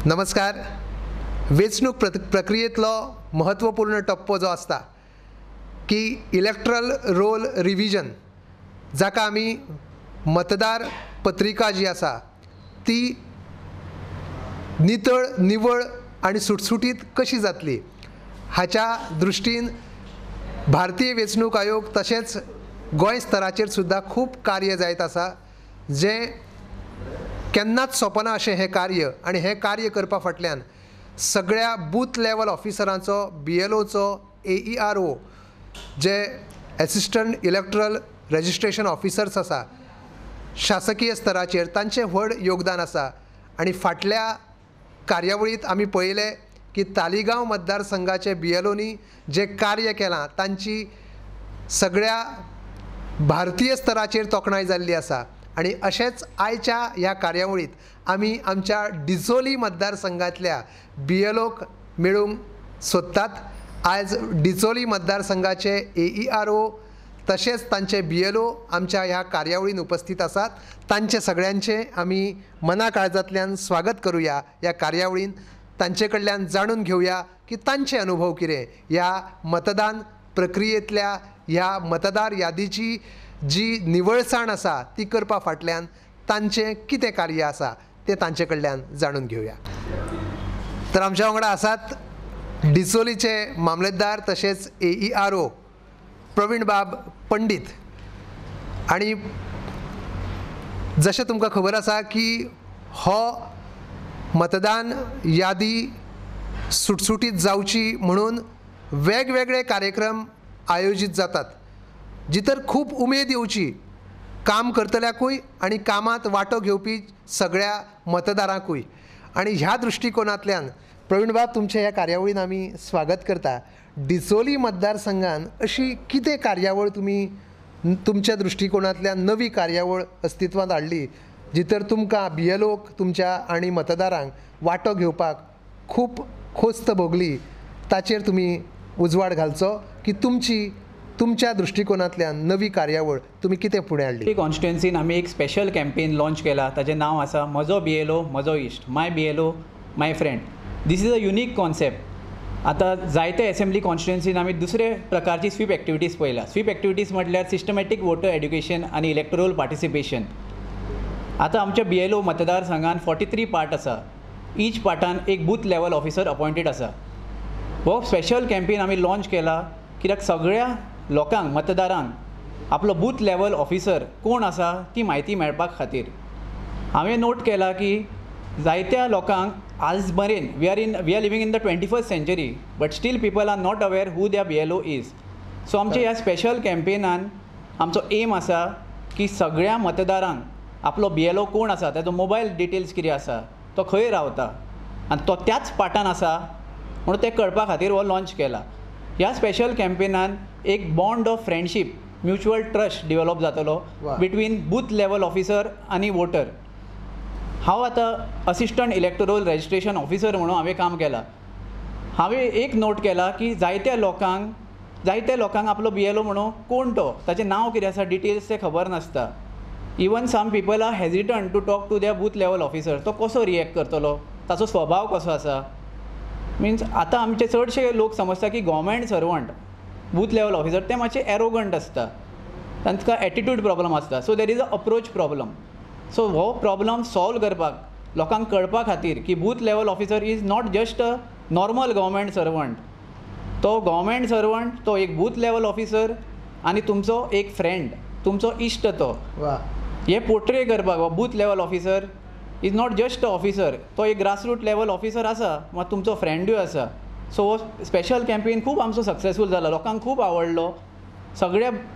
नमस्कार. वेंचणूक प्रक्रियेतलो महत्वपूर्ण टप्पो जो आसता की इलेक्टरल रोल रिविजन, जाका आमी मतदार पत्रिका जी आसा ती नितळ निवळ आनी सुटसुटीत कशी जातली हाच्या दृश्टीन भारतीय वेंचणूक आयोग तशेंच गोंय स्तराचेर सुद्दां खूब कार्य जायत आसा, जें केन्नाच सोंपना अशें हें कार्य. आनी हें कार्य करपा फाटल्यान सगळ्या बूथ लेवल ऑफिसरांचो, BLOचो, AERO जे एसिस्टंट इलेक्टरल रजिस्ट्रेशन ऑफिसर्स आसा शासकीय स्तराचेर, तांचें व्हड योगदान आसा. आनी फाटल्या कार्यावळींत आमी पळयलें की तालिगांव मतदारसंघाचे BLOनी जें कार्य केलां तांची सगळ्या भारतीय स्तराचेर तोखणाय जाल्ली आसा. आनी अशेंच आयच्या ह्या कार्यावळींत आमी आमच्या डिचोली मतदारसंघांतल्या BLOक मेळूंक सोदतात. आयज डिचोली मतदारसंघाचे AERO तशेंच तांचे BLO आमच्या ह्या कार्यावळींत उपस्थित आसात. तांचे सगळ्यांचे आमी मना काळजांतल्यान स्वागत करुया ह्या कार्यावळींत. तांचे कडल्यान जाणून घेवया की तांचे अनुभव कितें ह्या मतदान प्रक्रियेंतल्या ह्या मतदार यादीची जी निवळसाण आसा ती करपा फाटल्यान तांचें कितें कार्य आसा तें तांचे कडल्यान जाणून घेवया. तर आमच्या वांगडा आसात डिचोलीचे मामलेदार तशेंच AERO प्रवीण बाब पंडीत. आनी जशें तुमकां खबर आसा की हो मतदान यादी सुटसुटीत जावची म्हणून वेगवेगळे कार्यक्रम आयोजीत जातात, जितर खूब उमेद येवची काम करतल्याकूय आनी कामांत वांटो घेवपी सगळ्या मतदारांकूय. आनी ह्या दृश्टिकोनांतल्यान प्रवीण बाब तुमचे ह्या कार्यावळीन आमी स्वागत करता. डिचोली मतदारसंघान अशी कितें कार्यावळ तुमी तुमच्या दृश्टिकोनांतल्यान नवी कार्यावळ अस्तित्वांत हाडली जितर तुमकां BLOक तुमच्या आनी मतदारांक वांटो घेवपाक खूब खोस्त भोगली, ताचेर तुमी उजवाड घालचो की तुमच्या दृश्टिकोनांतल्यान नवी कार्यावळ तुमी कितें फुडें हाडली. कॉन्स्टिट्युएन्सीन आमी एक स्पेशल कॅम्पेन लॉन्च केला, ताचें नांव आसा म्हजो BLO म्हजो इश्ट, my BLO my friend. This is a unique concept. आतां जायते एसेंब्ली कॉन्स्टिट्युएन्सीन आमी दुसरे प्रकारची स्वीप एक्टिविटीज पळयला. स्वीप एक्टिविटीज म्हटल्यार सिस्टमॅटीक वोटर एड्युकेशन आनी इलेक्टोरल पार्टिसिपेशन. आतां आमच्या BLO मतदारसंघान 43 पार्ट आसा. ईच पार्टान एक बूथ लेवल ऑफिसर अपॉयंटेड आसा. हो स्पेशल कॅम्पेन आमी लॉन्च केला कित्याक सगळ्या लोकांक, मतदारांक आपलो बूथ लेवल ऑफिसर कोण आसा ती म्हायती मेळपाक खातीर. हांवें नोट केला की जायत्या लोकांक आज मेरेन we are living in the 21st century but still people are not aware who their BLO is. सो आमच्या ह्या स्पेशल कॅम्पेनान आमचो एम आसा की सगळ्या मतदारांक आपलो BLO कोण आसा, ताजो मोबायल डिटेल्स कितें आसा, तो खंय रावता आनी तो त्याच पार्टान आसा म्हणून तें कळपा खातीर हो लॉन्च केला. ह्या स्पेशल कॅम्पेनान एक bond of friendship, mutual trust develop जातलो बिटवीन बूथ लेवल ऑफिसर आनी वोटर. हांव आतां असिस्टंट इलेक्टोरल रजिस्ट्रेशन ऑफिसर म्हणून हांवें काम केलां. हांवें एक नोट केला की जायत्या लोकांक आपलो BLO म्हणून कोण तो, ताचें नांव कितें आसा, डिटेल्स ते खबर नासता. Even some people are hesitant to talk to their booth level officer. तो कसो रिएक्ट करतलो, ताचो स्वभाव कसो आसा. मिन्स आतां आमचे चडशे लोक समजता की government servant booth level officer ते मातशे एरोगंट आसता, तांकां एटिट्यूड प्रॉब्लम आसता. So there is a approach problem. So हो प्रॉब्लम सॉल्व करपाक लोकांक कळपा खातीर की booth level officer is not just a normal government servant. तो गव्हर्मेंट सर्वंट, तो एक बूथ लेवल ऑफिसर आनी तुमचो एक फ्रेंड, तुमचो इश्ट. तो हे पोर्ट्रे करपाक हो booth level officer is not just a officer, तो एक ग्रासरूट लेवल ऑफिसर आसा, वा तुमचो फ्रेंडूय आसा. सो हो स्पेशल कॅम्पेन खूब आमचो सक्सेसफूल जाला, लोकांक खूब आवडलो.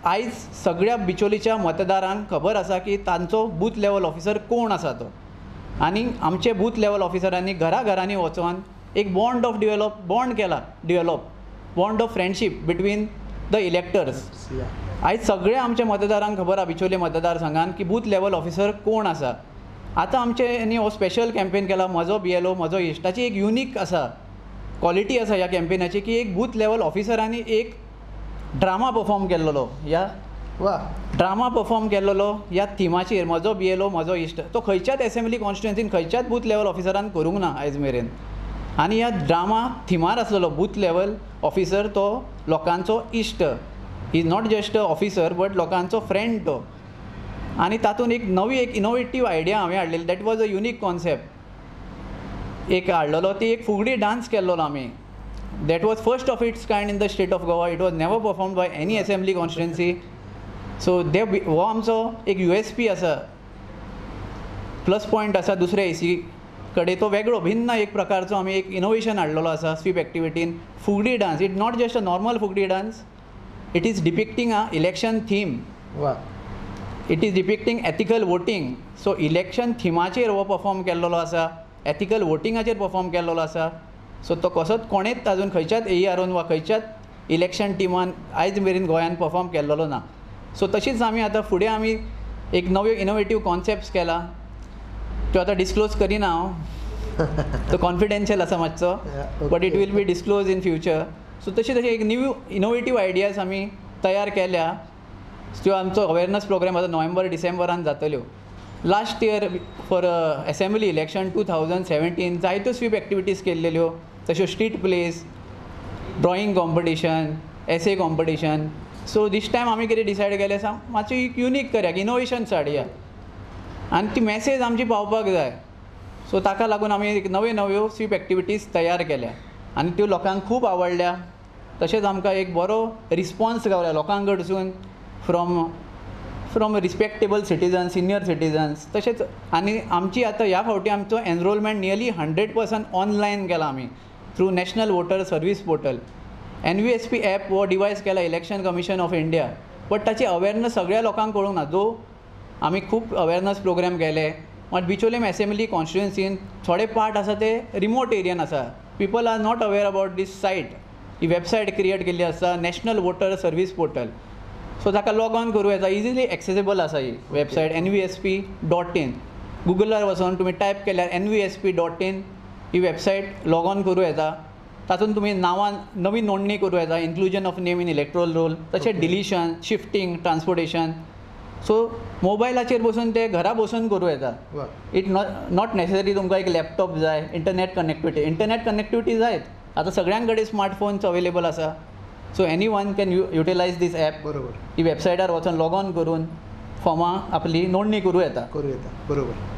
आयज सगळ्या बिचोलीच्या मतदारांक खबर आसा की तांचो बूथ लेवल ऑफिसर कोण आसा तो. आनी आमचे बूथ लेवल ऑफिसरांनी घराघरांनी वचोन एक bond of friendship between the electors. आयज सगळ्या आमच्या मतदारांक खबर आसा बिचोली मतदारसंघान की बूथ लेवल ऑफिसर कोण आसा. आतां आमचे हो स्पेशल कॅम्पेन केला म्हजो BLO म्हजो इश्ट. ताची एक युनीक आसा क्वॉलिटी आसा ह्या कॅम्पेनाची की एक बूथ लेवल ऑफिसरांनी एक ड्रामा परफॉर्म केल्लो ह्या वा. ड्रामा परफॉर्म केल्लो ह्या थिमाचेर म्हजो BLO म्हजो इश्ट तो खंयच्याच एसेंब्ली कॉन्स्टिट्युन्सीन खंयच्याच बूथ लेवल ऑफिसरान करूंक ना आयज मेरेन. आनी ह्या ड्रामा थिमार आसलेलो बूथ लेवल ऑफिसर तो लोकांचो इश्ट. Is not just a officer but लोकांचो फ्रेंड तो. आनी तातूंत एक नवी एक इनोवेटीव आयडिया हांवें हाडलेली. That was a unique concept. एक हाडलेलो ती एक फुगडी डान्स केल्लो आमी. That was first of its kind in the state of Goa. It was never performed by any assembly constituency. So हो आमचो एक USP आसा, प्लस पॉयंट आसा दुसऱ्या AC कडेन. तो वेगळो भिन्न एक प्रकारचो आमी एक इनोवेशन हाडलेलो आसा स्वीप एक्टिविटीन. Fugdi dance, it not just a normal fugdi dance. It is depicting a election theme. वा. It is depicting ethical voting. So election थिमाचेर हो परफॉर्म केल्लो आसा, एथिकल वोटिंगाचेर परफॉर्म केल्लो आसा. सो तो कसोच कोणेच आजून खंयच्याच AERन वा खंयच्याच इलेक्शन टिमान आयज मेरेन गोंयान परफॉर्म केल्लो ना. सो तशीच आमी आतां फुडें आमी एक नव्यो इनोवेटीव कॉन्सेप्ट्स केला. त्यो आतां डिस्क्लोज करिना हांव, तो कॉन्फिडेन्शियल आसा मातसो, but it will be disclose in future. So तशी एक न्यू इनोवेटीव आयडियाज आमी तयार केल्या. त्यो आमचो अवेरनस प्रोग्राम आतां नोव्हेंबर-डिसेंबरान जातल्यो. Last year for assembly election 2017 जायत्यो स्वीप एक्टिविटीज केल्लेल्यो, तश्यो स्ट्रीट प्लेस, ड्रॉईंग कॉम्पिटिशन, एसे कॉम्पिटिशन. सो दीस टायम आमी कितें डिसायड केलें आसा, मातशें एक युनीक करया, इनोवेशन्स हाडया आनी ती मॅसेज आमची पावपाक जाय. सो ताका लागून आमी एक नव्यो स्वीप एक्टिविटीज तयार केल्या आनी त्यो लोकांक खूब आवडल्या. तशेंच आमकां एक बरो रिस्पॉन्स गावला लोकां कडसून from respectable citizen, senior citizens. तशेंच आनी आमची आतां ह्या फावटी आमचो एनरोलमेंट नियरली 100% ऑनलायन केला आमी through national voter service portal. NVSP app हो डिवायस केला election commission of India. But ताची अवेरनस सगळ्या लोकांक कळूंक ना. जो आमी खूब अवेरनस प्रोग्राम केले, बट बिचोलेम असेंब्ली कॉन्स्टिट्युन्सीन थोडे पार्ट आसा ते रिमोट एरियान आसा. People are not aware about this site. ही वेबसायट क्रिएट केल्ली आसा, national voter service portal. So ताका लॉग ऑन करूं येता. इजिली एक्सेसिबल आसा ही वेबसायट NVSP.in. गुगलार वचून तुमी टायप केल्यार NVSP.in he website log on करूं येता. तातूंत तुमी नांवां नवी नोंदणी करूं येता, inclusion of name in electoral roll, तशेंच डिलिशन, शिफ्टिंग, ट्रान्सपोर्टेशन. सो मोबायलाचेर बसून ते घरा बसून करूं येता. इट नॉट नेसेसरी तुमकां एक लॅपटॉप जाय, इंटरनेट कनेक्टिविटी जायत. आतां सगळ्यां कडेन स्मार्टफोन्स अवेलेबल आसा. So anyone can utilise this app. बरोबर. ही वेबसायटार वचून लॉग ऑन करून फॉर्मां आपली नोंदणी करूं येता. बरोबर.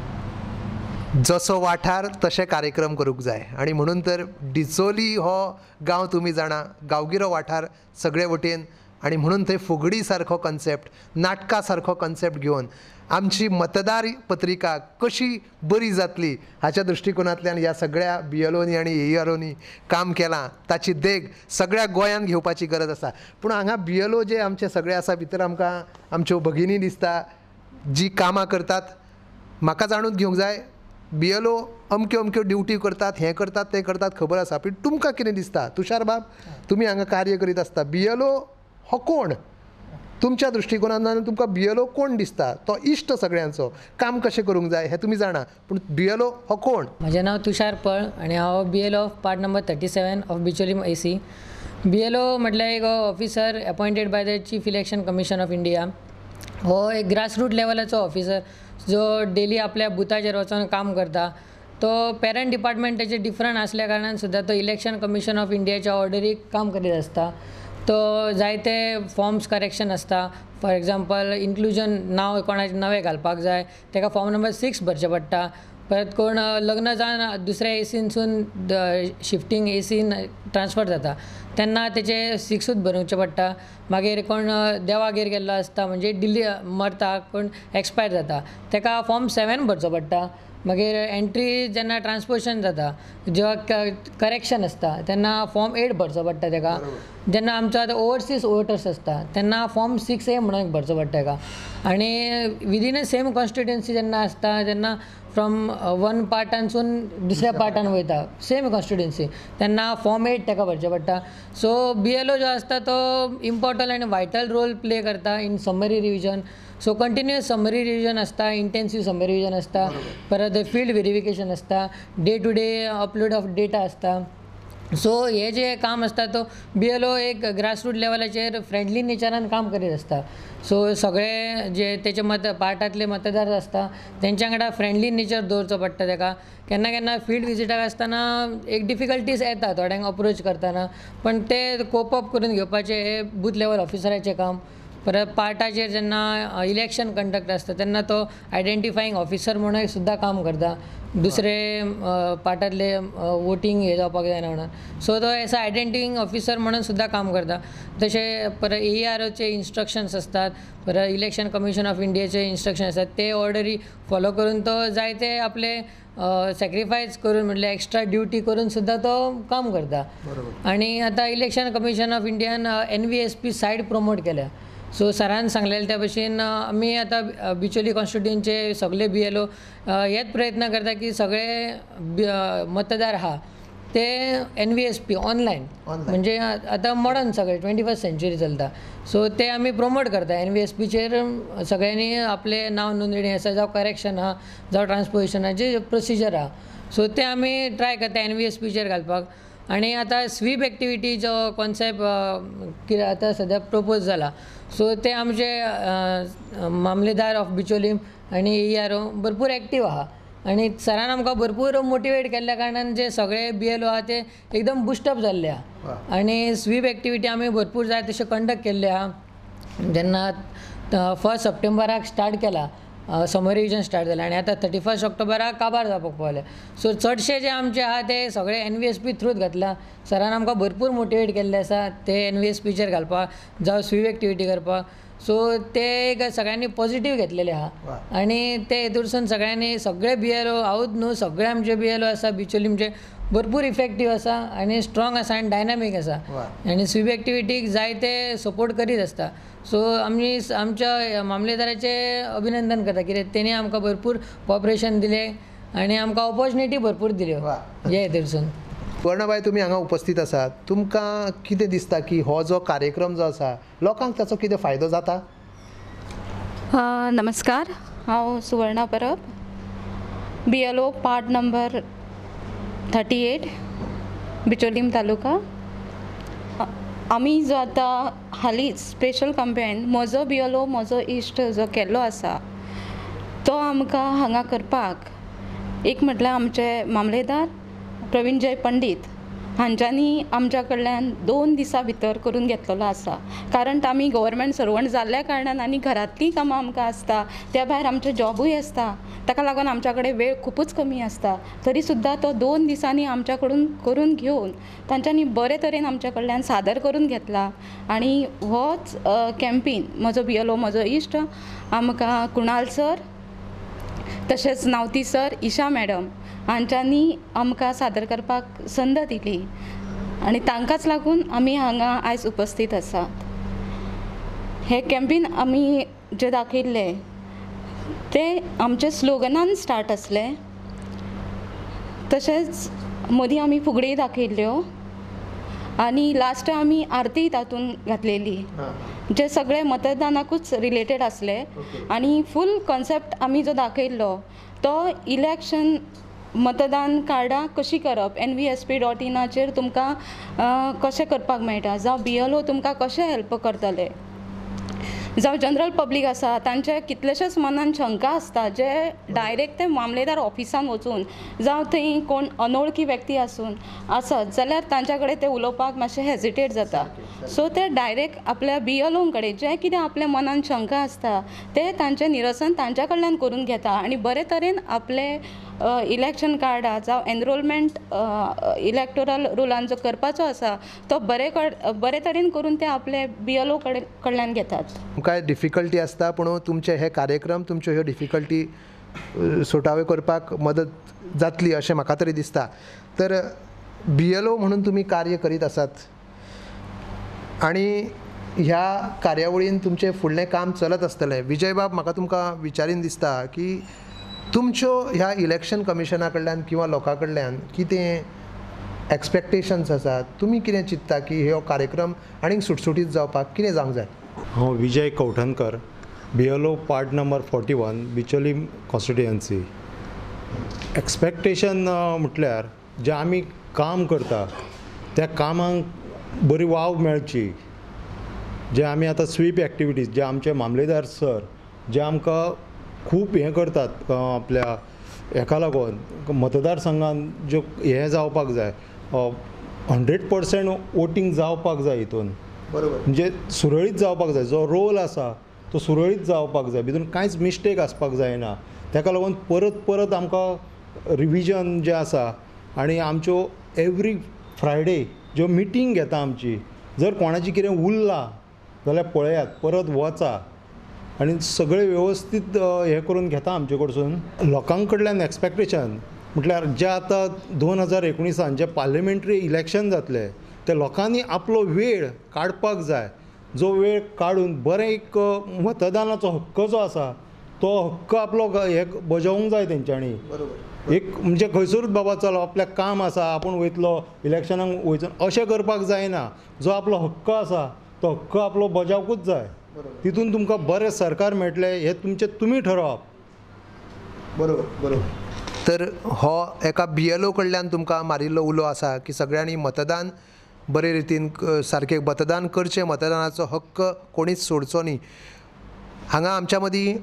जसो वाठार तशे कार्यक्रम करूंक जाय आनी म्हणून तर डिचोली हो गांव तुमी जाणा, गांवगिरो वाठार सगळे वटेन. आनी म्हणून थंय फुगडी सारको कन्सेप्ट, नाटका सारको कन्सेप्ट घेवन आमची मतदार पत्रिका कशी बरी जातली हाच्या दृश्टिकोनांतल्यान ह्या सगळ्या BLOनी आनी AEROनी काम केलां. ताची देख सगळ्या गोंयान घेवपाची गरज आसा. पूण हांगा BLO जे आमचे सगळे आसा भितर आमकां आमच्यो भगिनी दिसता जी कामां करतात. म्हाका जाणून घेवंक जाय, BLO अमक्यो ड्युटी करतात, हें करतात तें करतात खबर आसा, पूण तुमकां कितें दिसता? तुषार बाब, तुमी हांगा कार्य करीत आसता. BLO हो कोण? तुमच्या दृश्टिकोनांतल्यान तुमकां BLO कोण दिसता? तो इश्ट सगळ्यांचो, काम कशें करूंक जाय हें तुमी जाणा, पूण BLO हो कोण? म्हजें नांव तुषार पळ आनी हांव BLO of part number 37 of Bicholim AC. BLO म्हटल्यार एक officer appointed by the chief election commission of India. हो एक ग्रासरूट लेवलाचो ऑफिसर जो डेली आपल्या बुथाचेर वचून काम करता. तो पॅरंट डिपार्टमेंटाचे डिफरंट असल्या कारणान सुद्दां तो इलेक्शन कमिशन ऑफ इंडियाच्या ऑर्डरीक काम करीत आसता. तो जायते फॉर्म्स करेक्शन आसता. फॉर एग्जाम्पल इन्क्लुजन नांव कोणाचें नवें घालपाक जाय तेका फॉर्म नंबर 6 भरचें पडटा. परत कोण लग्न जावन दुसऱ्या ACनसून शिफ्टिंग ACन ट्रान्सफर जाता तेन्ना तेचे 6ूच भरवचें पडटा. मागीर कोण देवागेर गेल्लो आसता म्हणजे डिली मरता, कोण एक्सपायर जाता तेका फॉर्म 7 भरचो पडटा. मागीर एंट्री जेन्ना ट्रान्सपोर्टेशन जाता, जेव्हा करेक्शन आसता तेन्ना फॉर्म 8 भरचो पडटा तेका. जेन्ना आमचो आतां ओवरसीज वोटर्स आसता तेन्ना फॉर्म 6A म्हणून भरचो पडटा तेका. आनी विदीन अ सेम कॉन्स्टिट्युएन्सी जेन्ना आसता तेन्ना फ्रॉम वन पार्टानसून दुसऱ्या पार्टान वयता सेम कॉन्स्टिट्युएन्सी तेन्ना फॉर्म 8 तेका भरचें पडटा. सो BLO जो आसता तो इम्पॉर्टंट आनी वायटल रोल प्ले करता in summary revision. So continuous summary revision आसता, इंटेन्सीव समरी रिविजन आसता, परत फील्ड व्हेरिफिकेशन आसता, day to day upload of data आसता. सो हे जे काम असता तो BLO एक ग्रासरूट लेवलाचेर फ्रेंडली नेचरान काम करीत असता. सो सगळे जे तेचे पार्टातले मतदार आसता तेंच्या वांगडा फ्रेंडली नेचर दवरचो पडटा ताका. केन्ना केन्ना फील्ड विजिटाक आसतना एक डिफिकल्टीज येता थोड्यांक अप्रोच करतना, पण ते कोप अप करून घेवपाचें हे बूथ लेवल ऑफिसराचें काम. परत पार्टाचेर जेन्ना इलेक्शन कंडक्ट आसता तेन्ना तो आयडेंटिफायींग ऑफिसर म्हणून सुद्दां काम करता, दुसरे पार्टातले वोटींग हे जावपाक जायना म्हणून. सो तो एस आयडेंटिफायींग ऑफिसर म्हणून सुद्दां काम करता. तशें परत AEROचे इन्स्ट्रक्शन्स असतात, परत इलेक्शन कमिशन ऑफ इंडियाचे इन्स्ट्रक्शन असतात, ते ऑर्डरी फॉलो करून तो जायते आपले सॅक्रिफायस करून म्हटल्यार एक्स्ट्रा ड्युटी करून सुद्दां तो काम करता. आणि आता election commission of Indian NVSP said promote केल्या. सो सरान सांगलेले त्या भशेन आमी आतां बिचोली कॉन्स्टिट्युएंसीचे सगळे BLO हेच प्रयत्न करता की सगळे मतदार आहा ते NVSP ऑनलायन म्हणजे आतां मॉडर्न सगळे 21st सेंच्युरी चलता. सो ते आमी प्रमोट करता. NVSPचेर सगळ्यांनी आपले नांव नोंदणी आसा जावं करेक्शन आहा जावं ट्रान्सपोजिशनाची प्रोसिजर आहा, सो ते आमी ट्राय करता NVSPचेर घालपाक. आणि आता स्वीप एक्टिविटी जो कॉन्सेप्ट कितें आतां सद्या प्रपोज जाला, सो ते आमचे मामलेदार ऑफ बिचोलीम आनी AERO भरपूर एक्टीव आहा. आणि सरान आमकां भरपूर मोटिवेट केल्ल्या कारणान जे सगळे BLO आहा ते एकदम बुस्टअप जाल्ले आहा. आणि स्वीप एक्टिविटी आमी भरपूर जाय तशें कंडक्ट केल्ले आहा. जेन्ना 1 सप्टेंबराक स्टार्ट केला समर रिविजन स्टार्ट जालें आनी आतां 31 ऑक्टोबराक काबार जावपाक पावले. सो चडशे जे आमचे आहा ते सगळे NVSP थ्रूच घातला. सरान आमकां भरपूर मोटिवेट केल्ले आसा ते NVSPचेर घालपाक जावं स्वीप एक्टिविटी करपाक. सो ते एक सगळ्यांनी पॉझिटिव्ह घेतलेले आहा. आणि ते हेतूरसून सगळ्यांनी सगळे BLO हांवूच न्हू सगळे आमचे BLO आसा बिचोलीमचे भरपूर इफेक्टीव आसा आणि स्ट्रॉंग आसा आणि डायनामीक आसा. आणि स्वीप एक्टिविटीक जाय ते सपोर्ट करीत आसता. सो आमी आमच्या मामलेदाराचे अभिनंदन करता कित्याक तेणी आमकां भरपूर कॉपरेशन दिलें आनी आमकां ऑपॉर्च्युनिटी भरपूर दिल्यो हे हेतूरसून. वर्णबाई, तुमी हांगा उपस्थित आसात, तुमकां कितें दिसता की हो जो कार्यक्रम जो आसा लोकांक ताचो कितें फायदो जाता? नमस्कार, हांव Suvarna Parab, BLO part number 38 Bicholim taluka. आमी जो आतां हालींच स्पेशल कंपेन म्हजो BLO म्हजो इश्ट जो केल्लो आसा तो आमकां हांगा करपाक एक म्हटल्यार आमचे मामलेदार प्रवीणजय पंडीत हांच्यांनी आमच्या कडल्यान 2 दिसां भितर करून घेतलेलो आसा. कारण आमी गव्हर्मेंट सर्वंट जाल्ल्या कारणान आनी घरांतलीं कामां आमकां आसता, त्या भायर आमचें जॉबूय आसता, ताका लागून आमच्या कडेन वेळ खूबच कमी आसता. तरी सुद्दां तो 2 दिसांनी आमच्या कडून करून घेवन तांच्यांनी बरे तरेन आमच्या कडल्यान सादर करून घेतला. आनी होच कॅम्पेन म्हजो BLO म्हजो इश्ट आमकां कुणाल सर तशेंच नावती सर, ईशा मॅडम हांच्यांनी आमकां सादर करपाक संद दिली आनी तांकांच लागून आमी हांगा आयज उपस्थित आसात. हे कॅम्पेन आमी जे दाखयल्ले ते आमचे स्लोगनान स्टार्ट आसले. तशेंच मदीं आमी फुगड्योय दाखयल्ल्यो आनी लास्ट आमी आरती तातून घातलेली, जे सगळे मतदानाकूच रिलेटेड आसले. आनी फूल कॉन्सेप्ट आमी जो दाखयल्लो तो इलेक्शन मतदान कार्डां कशीं करप NVSP.in तुमकां कशें करपाक मेळटा, जावं BLO तुमकां कशें हेल्प करतले, जावं जनरल पब्लीक आसा तांचे कितलेशेच मनान शंका आसता जे डायरेक्ट ते मामलेदार ऑफिसान वचून जावं थंय कोण अनवळखी व्यक्ती आसत जाल्यार तांच्या कडेन ते उलोवपाक मातशें हेजिटेट जाता. सो ते डायरेक्ट आपल्या BLO कडेन जे कितें आपल्या मनान शंका आसता ते तांचें निरसन तांच्या कडल्यान करून घेता आनी बरे तरेन आपले इलेक्शन कार्डा जावं एनरोलमेंट इलेक्टोरल रुलान जो करपाचो आसा तो बरे तरेन करून ते आपले BLO कडल्यान घेतात. तुमकां डिफिकल्टी आसता पूण तुमचे हे कार्यक्रम तुमच्यो ह्यो डिफिकल्टी सुटावे करपाक मदत जातली अशें म्हाका तरी दिसता. तर BLO म्हणून तुमी कार्य करीत आसात आनी ह्या कार्यावळीन तुमचें फुडलें काम चलत आसतलें. विजय बाब, म्हाका तुमकां विचारीन दिसता की तुमच्यो ह्या इलेक्शन कमिशना कडल्यान किंवा लोकां कडल्यान कितें एक्सपेक्टेशन्स आसात, तुमी कितें चिंतता की हो कार्यक्रम आनीक सुटसुटीत जावपाक कितें जावंक जाय? हांव विजय Kavathankar, BLO part number 41 Bicholim constituency. Expectation म्हटल्यार जे आमी काम करता त्या कामांक बरी वाव मेळची, जे आमी आतां स्वीप एक्टिविटीज जे आमचे मामलेदार सर जे आमकां खूब हें करतात आपल्या हेका लागून मतदारसंघान ज्यो हें जावपाक जाय 100% वोटींग जावपाक जाय हितून, बरोबर. म्हणजे सुरळीत जावपाक जाय, जो रोल आसा तो सुरळीत जावपाक जाय, भितून कांयच मिस्टेक आसपाक जायना. ताका लागून परत परत आमकां रिविजन जें आसा आनी आमच्यो एवरी फ्रायडे ज्यो मिटींग घेता आमची, जर कोणाची कितें उरलां जाल्यार पळयात, परत वचा आनी सगळें वेवस्थीत हें करून घेता आमचे कडसून. लोकां कडल्यान एक्सपेक्टेशन म्हटल्यार जे आतां 2019 जे पार्लिमेंटरी इलेक्शन जातले ते लोकांनी आपलो वेळ काडपाक जाय. जो वेळ काडून बरें एक मतदानाचो हक्क जो आसा तो हक्क आपलो हे बजावूंक जाय तेंच्यांनी. एक म्हणजे खंयसरूच बाबा चलो आपल्याक काम आसा आपूण वयतलो इलेक्शनाक वयचो अशें करपाक जायना. जो आपलो हक्क आसा तो हक्क आपलो बजावकूच जाय. तितून तुमकां बरें सरकार मेळटलें हें तुमचें तुमी ठरोवप. बरोबर बरोबर. तर हो एका BLO कडल्यान तुमकां मारिल्लो उलो आसा की सगळ्यांनी मतदान बरे रितीन सारकें मतदान करचें, मतदानाचो हक्क कोणीच सोडचो न्ही. हांगा आमच्या मदीं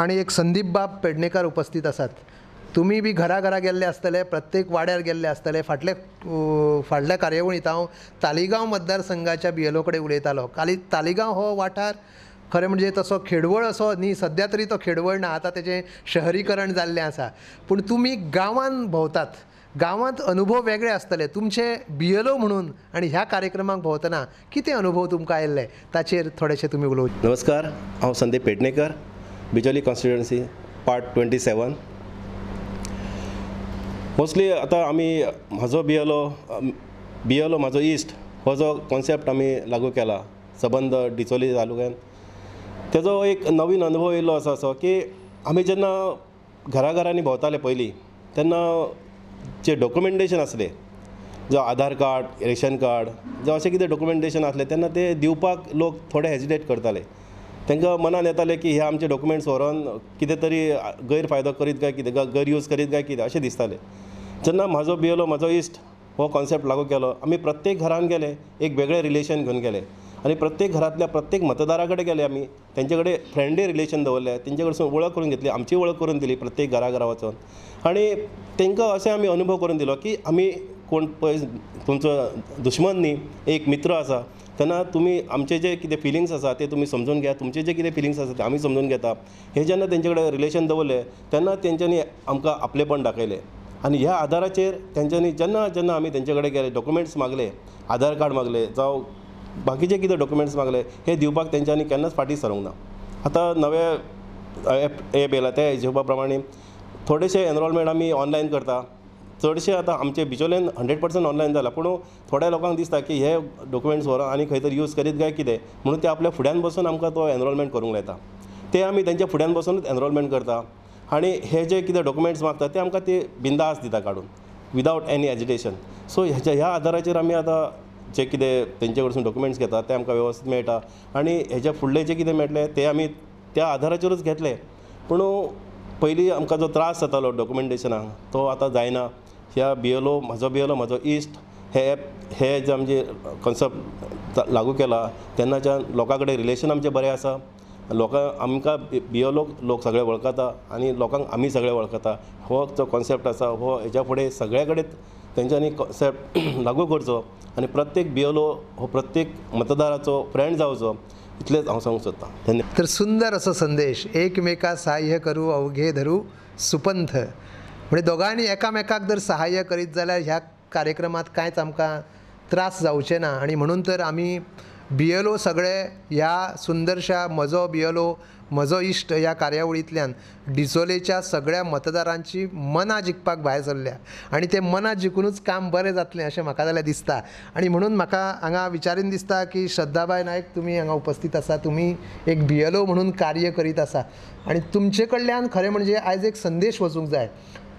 आनी एक संदीप बाब पेडणेकर उपस्थित आसात. तुमी बी घरा घरा गेल्ले आसतले, प्रत्येक वाड्यार गेल्ले आसतले. फाटल्या कार्यावळींत हांव तालिगांव मतदारसंघाच्या BLO कडेन उलयतालो. तालिगांव हो वाठार खरें म्हणजे तसो खेडवळ असो न्ही, सद्या तरी तो खेडवळ ना, आतां तेचें शहरीकरण जाल्लें आसा. पूण तुमी गांवांत भोंवतात, गांवांत अनुभव वेगळे आसतले तुमचे BLO म्हणून, आनी ह्या कार्यक्रमाक भोंवतना कितें अनुभव तुमकां आयिल्ले ताचेर थोडेशें तुमी उलोवचें. नमस्कार, हांव Sandeep Pednekar, Bicholi constituency part 27. Mostly आतां आमी म्हाजो BLO म्हाजो इश्ट हो जो कॉन्सेप्ट आमी लागू केला सबंद डिचोली तालुक्यान, तेजो एक नवीन अनुभव येयल्लो आसा असो की आमी जेन्ना घराघरांनी भोंवताले पयलीं तेन्ना जे डॉक्युमेंटेशन आसलें, जो आधार कार्ड, रेशन कार्ड, जो अशें कितें डॉक्युमेंटेशन आसलें तेन्ना ते दिवपाक लोक थोडे हेजिटेट करताले. तांकां मनान येतालें की हे आमचे डॉक्युमेंट्स व्हरोन कितें तरी गैरफायदो करीत काय कितें, गैरयूज करीत काय कितें अशें दिसतालें. जेन्ना म्हाजो BLO म्हाजो इश्ट हो कॉन्सेप्ट लागू केलो, आमी प्रत्येक घरान गेले, एक वेगळें रिलेशन घेवन गेले आनी प्रत्येक घरांतल्या प्रत्येक मतदारा कडेन गेले. आमी तेंचे कडेन फ्रेंडली रिलेशन दवरलें, तेंचे कडसून वळख करून घेतली, आमची वळख करून दिली प्रत्येक घरा वचून. आनी तांकां अशें आमी अनुभव करून दिलो की आमी कोण पळय तुमचो दुश्मन न्ही, एक मित्र आसा. तेन्ना तुमी आमचे जे कितें फिलिंग्स आसा ते तुमी समजून घ्या, तुमचे जे कितें फिलिंग्स आसा ते आमी समजून घेता. हे जेन्ना तेंचे कडेन रिलेशन दवरलें तेन्ना तेंच्यांनी आमकां आपलेपण दाखयलें. आनी ह्या आदाराचेर तेंच्यांनी जेन्ना जेन्ना आमी तेंचे कडेन गेले, डॉक्युमेंट्स मागले, आधार कार्ड मागले, जावं बाकीचे कितें डॉक्युमेंट्स मागले, हे दिवपाक तेंच्यांनी केन्नाच फाटीं सरूंक ना. आतां नवे एप येयला त्या हिशोबा प्रमाणे थोडेशे एनरोलमेंट आमी ऑनलायन करता. चडशे आतां आमचे बिचोलेन 100% ऑनलायन जाला, पूण थोड्या लोकांक दिसता की हे डॉक्युमेंट्स व्हरोन आनी खंय तरी यूज करीत काय कितें म्हणून ते आपल्या फुड्यान बसून आमकां तो एनरोलमेंट करूंक लायता. ते आमी तेंच्या फुड्यान बसूनच एनरोलमेंट करता आनी हे जे कितें डॉक्युमेंट्स मागता ते आमकां ते बिंदास दिता काडून विदावट एनी एजिटेशन. सो ह्या आदाराचेर आमी आतां जे कितें तेंचे कडसून डॉक्युमेंट्स घेता ते आमकां वेवस्थीत मेळटा आनी हेच्या फुडले जे कितें मेळटलें ते आमी त्या आधाराचेरूच घेतले. पूण पयलीं आमकां जो त्रास जातालो डॉक्युमेंटेशनाक तो आतां जायना. ह्या BLO म्हाजो इश्ट हे जे आमचे कॉन्सेप्ट लागू केला तेन्नाच्यान लोकां कडेन रिलेशन आमचें बरें आसा. आमकां BLO लोक सगळे वळखता आनी लोकांक आमी सगळे वळखता. हो जो कॉन्सेप्ट आसा हो हेच्या फुडें सगळे कडेन तेंच्यांनी कॉन्सेप्ट लागू करचो आनी प्रत्येक BLO हो प्रत्येक मतदाराचो फ्रेंड जावचो, इतलेंच हांव सांगूंक सोदतां. धन्यवाद. तर सुंदर असो संदेश, एकमेका सहाय्य करू अवघे धरू सुपंथ. म्हणजे दोगांनी एकामेकाक जर सहाय्य करीत जाल्यार ह्या कार्यक्रमात कांयच आमकां त्रास जावचे ना. आणि म्हणून तर आमी BLO सगळे ह्या सुंदरशा म्हजो BLO म्हजो इश्ट ह्या कार्यावळींतल्यान डिचोलेच्या सगळ्या मतदारांची मनां जिखपाक भायर सरल्या आनी ते मनां जिखूनच काम बरें जातलें अशें म्हाका जाल्यार दिसता. आनी म्हणून म्हाका हांगा विचारीन दिसता की श्रद्धाबाई नायक तुमी हांगा उपस्थित आसा, तुमी एक BLO म्हणून कार्य करीत आसा आनी तुमचे कडल्यान खरें म्हणजे आयज एक संदेश वचूंक जाय.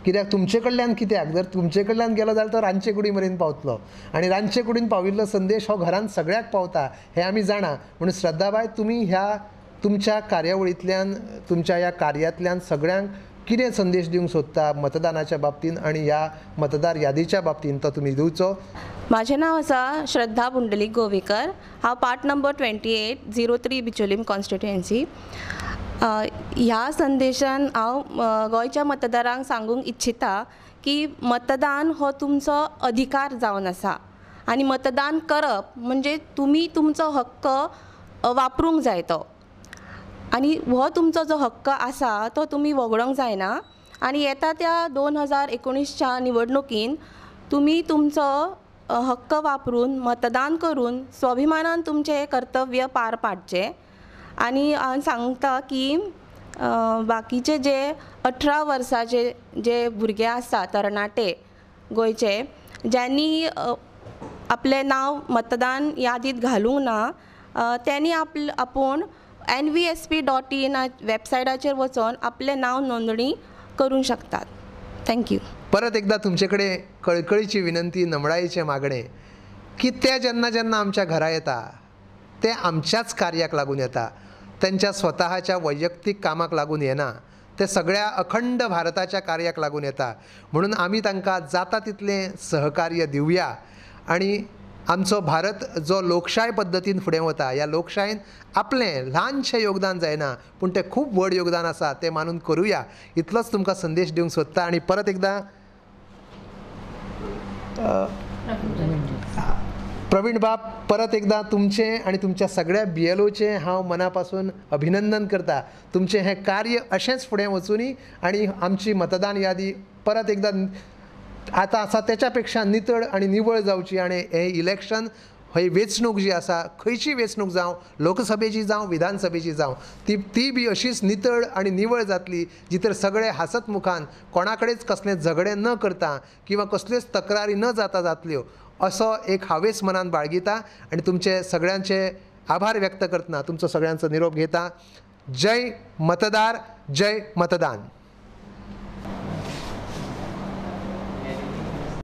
कित्याक तुमचे कडल्यान कित्याक जर तुमचे कडल्यान गेलो जाल्यार तो रांदचे कुडी मेरेन पावतलो आनी रांदचे कुडीन पाविल्लो संदेश हो घरांत सगळ्याक पावता हें आमी जाणा. म्हणून श्रद्धाबाई तुमी ह्या तुमच्या कार्यावळींतल्यान तुमच्या ह्या कार्यांतल्यान सगळ्यांक कितें संदेश दिवंक सोदता मतदानाच्या बाबतीन आनी ह्या मतदार यादीच्या बाबतीन तो तुमी दिवचो? माझे नाव आसा श्रद्धा पुंडलीक गोवेकर. हांव पार्ट नंबर 2803 बिचोलीम कॉन्स्टिट्युएन्सी. ह्या संदेशान हांव गोंयच्या मतदारांक सांगूंक इच्छिता की मतदान हो तुमचो अधिकार जावन आसा आनी मतदान करप म्हणजे तुमी तुमचो हक्क वापरूंक जाय तो, आनी हो तुमचो जो हक्क आसा तो तुमी वगडोंक जायना. आनी येता त्या 2019च्या निवडणुकीन तुमी तुमचो हक्क वापरून मतदान करून स्वाभिमानान तुमचें कर्तव्य पार पाडचें. आनी हांव सांगता की बाकीचे जे 18 वर्साचे जे भुरगे आसा तरणाटे गोंयचे ज्यांनी आपलें नांव मतदान यादीत घालूंक ना त्यांनी आपूण nvsp.in वेबसायटाचेर वचून आपलें नांव नोंदणी करूंक शकतात. थँक्यू. परत एकदा तुमचे कडेन कळकळीची विनंती, नम्रतायेचें मागणें की ते जेन्ना जेन्ना आमच्या घरा येता ते आमच्याच कार्याक लागून येता, त्यांच्या स्वताच्या वैयक्तीक कामाक लागून येना, ते सगळ्या अखंड भारताच्या कार्याक लागून येता. म्हणून आमी तांकां जाता तितलें सहकार्य दिवया आनी आमचो भारत जो लोकशाय पद्दतीन फुडें वता ह्या लोकशायेन आपलें ल्हानशें योगदान जायना पूण तें खूब व्हड योगदान आसा तें मानून करुया. इतलोच तुमकां संदेश दिवंक सोदता. आनी परत एकदा प्रवीण बाब, परत एकदा तुमचें आनी तुमच्या सगळ्या BLOचें हांव मना पासून अभिनंदन करता. तुमचें हें कार्य अशेंच फुडें वचुनी आनी आमची मतदान यादी परत एकदा आतां आसा तेच्या पेक्षा नितळ आनी निवळ जावची आनी हें इलेक्शन ही वेंचणूक जी आसा खंयची वेंचणूक जावं, लोकसभेची जावं विधानसभेची जावं, ती बी अशीच नितळ आनी निवळ जातली जितर सगळे हासत मुखान कोणाकडेच कसलें झगडें न करता किंवा कसल्योच तक्रारी न जाता जातल्यो असो एक हावेस मनान बाळगिता आनी तुमचे सगळ्यांचे आभार व्यक्त करतना तुमचो सगळ्यांचो निरोप घेता. जय मतदार, जय मतदान.